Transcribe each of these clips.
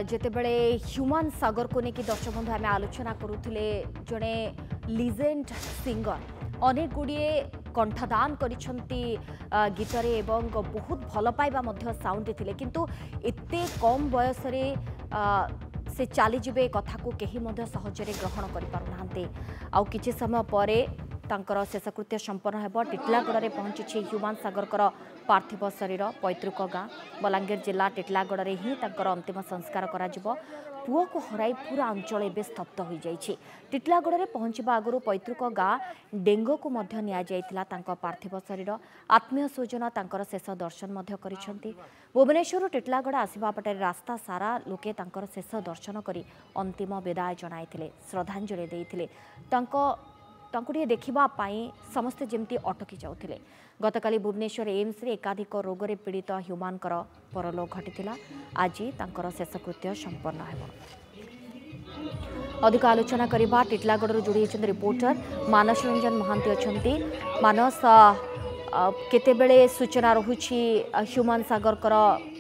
ଯେତେବେଳେ ହ୍ୟୁମାନ ସାଗରକୁ ନେଇକି ଦର୍ଶକ ବନ୍ଧୁ ଆମେ ଆଲୋଚନା କରୁଥିଲେ ଜଣେ ଲିଜେଣ୍ଡ ସିଙ୍ଗର ଅନେକ ଗୁଡ଼ିଏ कंठदान करिछंती गीतरे एवं बहुत भल पाइबा मध्य साउंड थिले किंतु एते कम बयस रे से चली जिबे कथा को केही मध्य सहजरे ग्रहण करि पारु नाहंते आउ किछि समय परे तांकर शेषकृत्य संपन्न हेब टिटलागढ़ में पहुंची ह्यूमान सागरकर पार्थिव शरीर पैतृक गाँ बलांगीर जिला टिटलागढ़ में ही तांकर अंतिम संस्कार करा जिवो पुओ को हराई पूरा अंचल एवं स्तब्ध हो जाइए टिटलागढ़ में पहुंचा आगु पैतृक गाँ डेंगो को मध्य निया जाइथिला तांकर पार्थिव शरीर आत्मीय स्वजन तांकर शेष दर्शन मध्य करिसेंती भुवनेश्वर टिटलागढ़ आसवा पटे रास्ता सारा लोके तांकर शेष दर्शन करी अंतिम विदाय जणाइथिले श्रद्धांजलि देइथिले तांको देखा समस्ते जमती अटकी जाउथिले गतकाली भुवनेश्वर एम्स रे एकाधिक रोग रे पीड़ित ह्यूमान परलोक घटी आज तांकर शेषकृत्य संपन्न हेब अधिक आलोचना करबा टिटलागढ़ जोड़ी रिपोर्टर मानस रंजन महांती अच्छा मानस केतेबेले सूचना रहुछि ह्यूमान सागरकर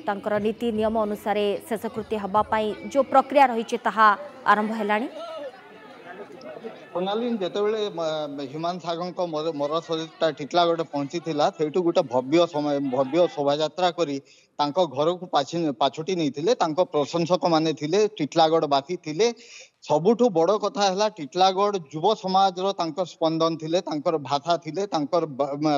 तांकर नीति नियम अनुसार शेषकृत्य हबा पई जो प्रक्रिया रही आरंभ हेलानी सोनाली जितेबले ह्यूमान सागर मर शरीर टिटलागढ़ पहुंची से गोटे भव्य शोभा करी घर को पाछुटी नहीं प्रशंसक माने टिटलागढ़वासी थे सबुठ बड़ कथा है टिटलागढ़ युव समाज स्पंदन थे भाषा थे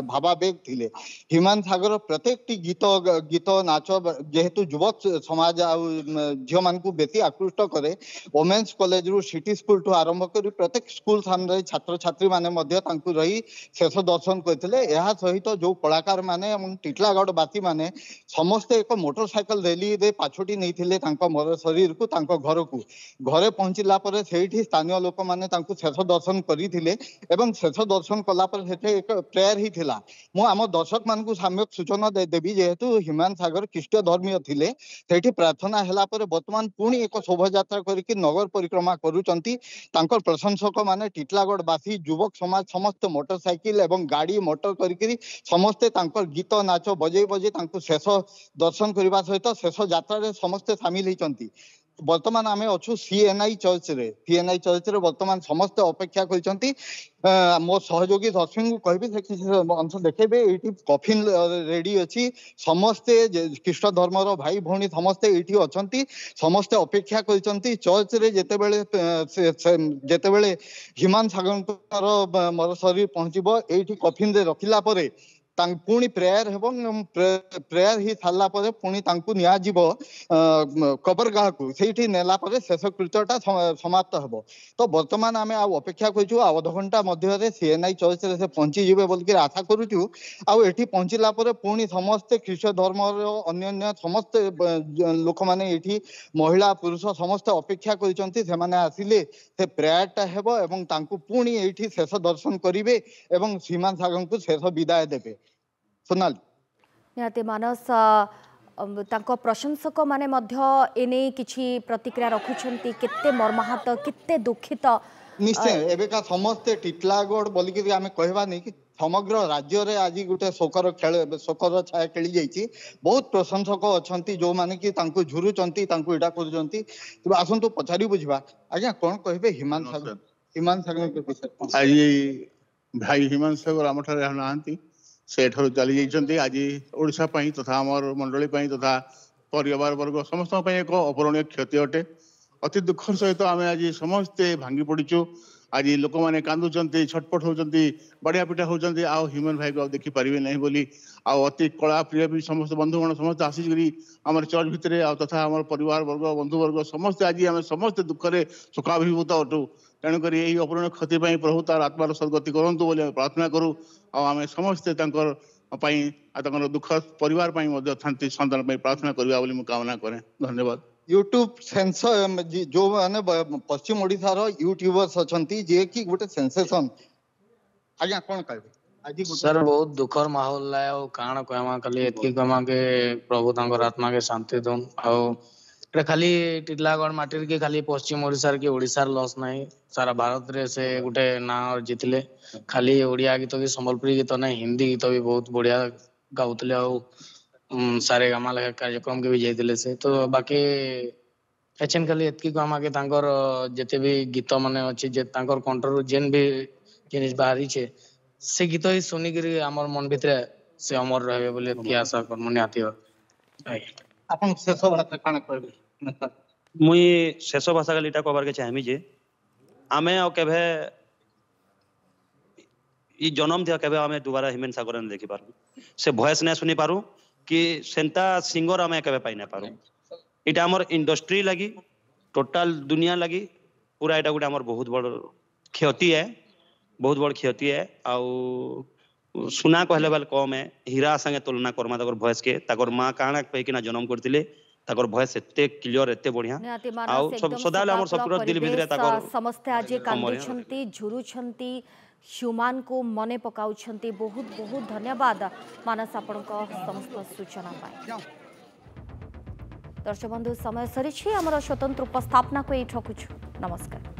भावावेग थे ह्यूमान सागर प्रत्येक गीत गीत नाच जेहेतु युवक समाज झील मान बेसी आकृष्ट करे वोमेन्स कॉलेज रु सिटी स्कूल ठू आरंभ कर प्रत्येक स्कूल सामने छात्र छात्री माने रही शेष दर्शन करते सहित जो कलाकार माने टिटलागढ़वासी माने समस्ते एक मोटरसाइकल रैली रे पाछुटी नहीं मर शरीर को घर को घरे पहुंचला स्थानीय लोक मैंने शेष दर्शन करते शेष दर्शन कलापर एक प्रेयर ही थिला मु आम दर्शक मान साम्यक सूचना देवी जेहेतु ह्यूमान सागर ख्रीष्ट धर्मीय थिले सेठी प्रार्थना हैला पर वर्तमान पुणी एक शोभा करके नगर परिक्रमा करुचंती तांकर प्रशंसक माने टिटलागढ़वासी युवक समाज समस्त मोटरसाइकिल एवं गाड़ी मोटर करके समस्ते गीत नाच बजे बजे शेष दर्शन करने सहित शेष यात्रा समस्ते सामिल होती वर्तमान आम अच्छु सीएनआई चर्च रे वर्तमान समस्त अपेक्षा करछंती मो सहयोगी दर्शक को कहबी अंश देखेबे एठी कफिन रेडी अछि समस्ते ख्रीष्ट धर्मर भाई भौणी समस्ते एठी अछंती समस्ते अपेक्षा करछंती चर्च रे जेतेबेले ह्यूमान सागर मर शरीर पहुंचबो एठी कफिन रे रखिला परे पुणी प्रेयर एवं प्रेयर ही सारा पुणी कबरगाह को से नेला शेषकृत्यटा समाप्त हम तो बर्तमान आम अपेक्षा कर अध घंटा मध्य सीएनआई चर्च से पहुंची जीवे बोल आशा करुचु आठी पहुंचला पुणी समस्ते ख्रीष्ट धर्म अन्य समस्त लोक मैंने ये महिला पुरुष समस्त अपेक्षा कर आसिले से प्रेयरटा हेब एवं पुणी ये शेष दर्शन करेंगे एवं ह्यूमान सागर को शेष विदाय देवे सोनाली निहाती मानस तांको प्रशंसक माने मध्य एने किछि प्रतिक्रिया रखुछंती केते मर्माहत केते दुखित निश्चय एबेका समस्ते टिटलागढ़ बोलिकी आमे कहबा नहीं कि समग्र राज्य रे आज गोटे शोकर छाया खेली जाइए बहुत प्रशंसक अच्छा जो मैंने कि झुरुचंती इटा करुचंती तो आसतु पचारि बुझा आज्ञा कौन कहे ह्यूमान सागर के विषय आज भाई ह्यूमान सागर आम ठारे नहांती से चली जाइए आज ओडिशा पई तथा आमर मंडली पई तथा परिवार वर्ग समस्त एक अपरणीय क्षति अटे अति दुखर सहित आम आज समस्ते भांगी पड़ीचु आज लोक मैंने कांदुचंती छटपट होचंती बढ़िया पिटा होचंती आ ह्यूमन भाई को देखि पारिबे नहीं बोली आ अति कला प्रिय भी समस्त बंधुगण समस्त आसिक आम चर्च भितर तथा आम परिवार वर्ग बंधु वर्ग समस्ते आज आम समस्त दुखरे सुखाभिभूत अटू तेणुक यही अपूर्ण क्षति प्रभु तार आत्मार सदगति करूँ बोली प्रार्थना करूँ आम समस्ते दुख परिवार शांति सन्तान प्रार्थना करवा कामना करें धन्यवाद यूट्यूब सेंसर जो माने पश्चिम ओडिशा रो यूट्यूबर्स अछंती जे कि गोटे सेंसेशन आज्ञा कोन कहबे सर बहुत दुखर माहौल है और काण कहमा खाली एतकी कहमा के प्रभु तांकर आत्मा के शांति दोन और खाली टिटलागढ़ माटी के खाली पश्चिम ओडिशा के ओडिशा लॉस नहीं सारा भारत रे से गोटे ना जीतले खाली ओडिया गीत की संबलपुरी गीत नहीं हिंदी गीत भी बहुत बढ़िया गाउतले और सारे गामा लगा कार्यक्रम के भी जाइए से तो बाकी एचएन खाली एतकी को आमा के तांकर जेते भी गीत माने अछि जे तांकर कंठर जेन भी जिनिस बाहरी छे से गीत ही सुनी करी हमर मन भितरे से अमर रहबे बोले की आशा कर मने आती हो। ଆପଣ ଶେଷ ଭାଷା କାଣା କହିବେ? मुई शेष भाषा का लीटा कहबार के चाहमी जे आमे और केभे ई जन्म दिया केभे आमे दोबारा हिमेन सागर ने देखि पारू से वॉइस ने सुनी पारू कि सेंता सिंगर आमे केभे पाई ना पारू। इटा हमर इंडस्ट्री लगी टोटल दुनिया लगी पूरा इटा गुटे हमर बहुत बड़ क्षति है, बहुत बड़ क्षति है। आउ सुना कहले बेल कम है, हीरा संगे तुलना करमा तकर वॉइस के तकर मां काना पे कि ना जन्म करथिले तकर वॉइस एते क्लियर एते बढ़िया निहाती आउ मानस सब एकदम सदाले हमर सबकर दिल भितरे तकर समस्त आज कांदुछंती झुरुछंती ह्यूमान को मने पकाउछंती। बहुत बहुत धन्यवाद मानस आपनक समस्त सूचना पाए। दर्शक बंधु समय सरी छी हमर स्वतंत्र उपस्थापना को एठकुछु नमस्कार।